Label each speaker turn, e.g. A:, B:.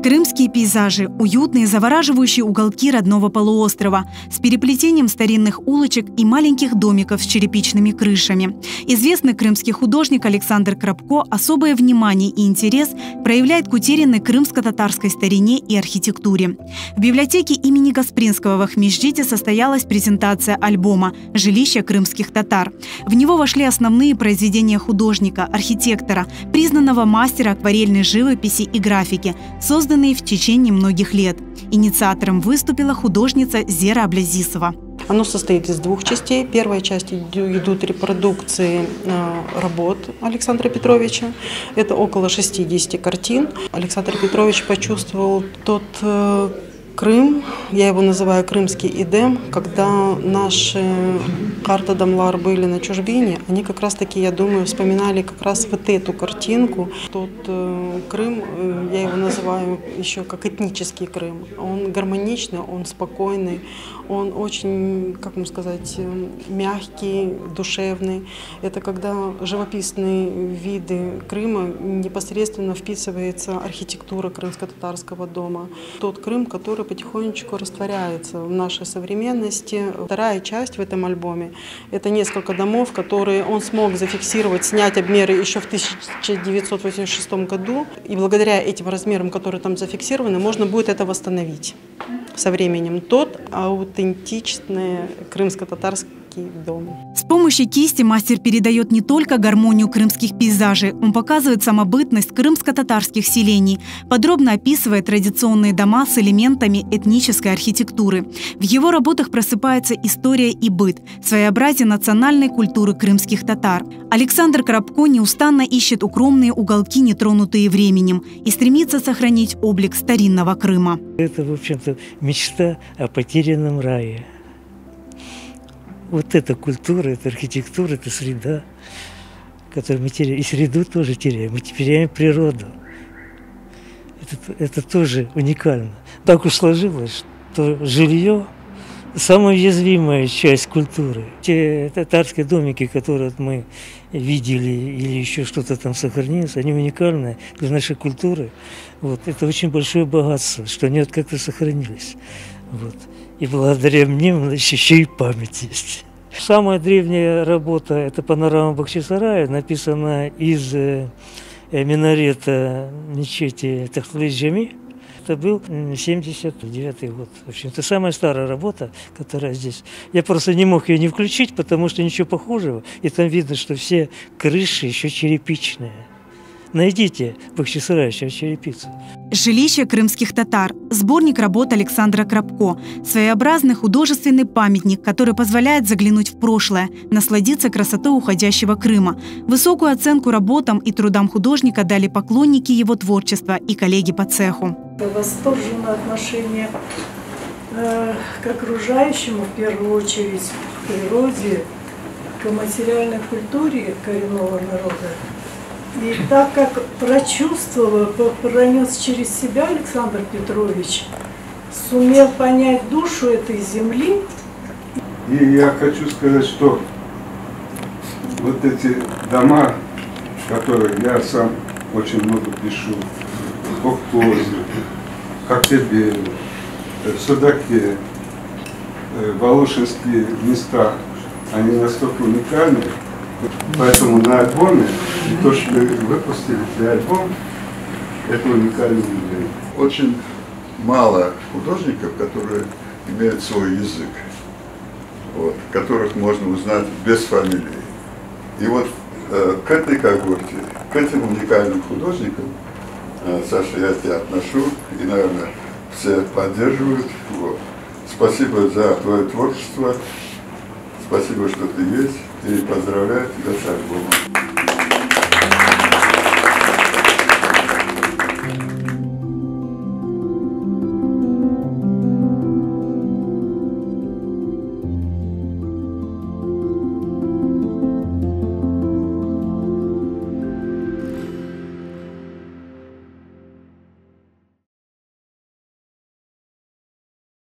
A: Крымские пейзажи – уютные, завораживающие уголки родного полуострова с переплетением старинных улочек и маленьких домиков с черепичными крышами. Известный крымский художник Александр Крапко особое внимание и интерес проявляет к утерянной крымско-татарской старине и архитектуре. В библиотеке имени Гаспринского в Ахмеджите состоялась презентация альбома «Жилище крымских татар». В него вошли основные произведения художника, архитектора, признанного мастера акварельной живописи и графики, созданные в течение многих лет. Инициатором выступила художница Зера Аблязисова.
B: Оно состоит из двух частей. Первая часть идут репродукции работ Александра Петровича. Это около 60 картин. Александр Петрович почувствовал тот Крым, я его называю крымский Эдем, когда наши картадамлар были на чужбине, они как раз таки, я думаю, вспоминали как раз вот эту картинку. Тот Крым, я его называю еще как этнический Крым. Он гармоничный, он спокойный, он очень, как вам сказать, мягкий, душевный. Это когда живописные виды Крыма непосредственно вписывается архитектура крымско-татарского дома. Тот Крым, который потихонечку растворяется в нашей современности. Вторая часть в этом альбоме – это несколько домов, которые он смог зафиксировать, снять обмеры еще в 1986 году. И благодаря этим размерам, которые там зафиксированы, можно будет это восстановить со временем. Тот аутентичный крымско-татарский дом.
A: С помощью кисти мастер передает не только гармонию крымских пейзажей, он показывает самобытность крымско-татарских селений, подробно описывая традиционные дома с элементами этнической архитектуры. В его работах просыпается история и быт, своеобразие национальной культуры крымских татар. Александр Крапко неустанно ищет укромные уголки, нетронутые временем, и стремится сохранить облик старинного Крыма.
C: Это, в общем-то, мечта о потерянном рае. Вот эта культура, эта архитектура, эта среда, которую мы теряем. И среду тоже теряем, мы теряем природу. Это тоже уникально. Так уж сложилось, что жилье – самая уязвимая часть культуры. Те татарские домики, которые мы видели или еще что-то там сохранилось, они уникальны для нашей культуры. Вот. Это очень большое богатство, что они вот как-то сохранились. Вот. И благодаря мне еще и память есть. Самая древняя работа – это панорама Бахчисарая, написана из минарета мечети Тахтли-Джами. Это был 79-й год. В общем, это самая старая работа, которая здесь. Я просто не мог ее не включить, потому что ничего похожего. И там видно, что все крыши еще черепичные. Найдите Бахчисарая черепицу.
A: «Жилище крымских татар» – сборник работ Александра Крапко. Своеобразный художественный памятник, который позволяет заглянуть в прошлое, насладиться красотой уходящего Крыма. Высокую оценку работам и трудам художника дали поклонники его творчества и коллеги по цеху.
D: Восторженное отношение к окружающему, в первую очередь, к природе, к материальной культуре коренного народа. И так как прочувствовал, пронес через себя Александр Петрович, сумел понять душу этой земли.
E: И я хочу сказать, что вот эти дома, которые я сам очень много пишу, Кокозе, Коктебеле, Судаке, Волошинские места, они настолько уникальны. Поэтому на альбоме, то, что мы выпустили для альбома, это уникальный музей.
F: Очень мало художников, которые имеют свой язык, вот, которых можно узнать без фамилии. И вот к этой когорте, к этим уникальным художникам, Саша, я тебя отношу, и, наверное, все поддерживают. Вот. Спасибо за твое творчество, спасибо, что ты есть. И поздравляю тебя с альбомом.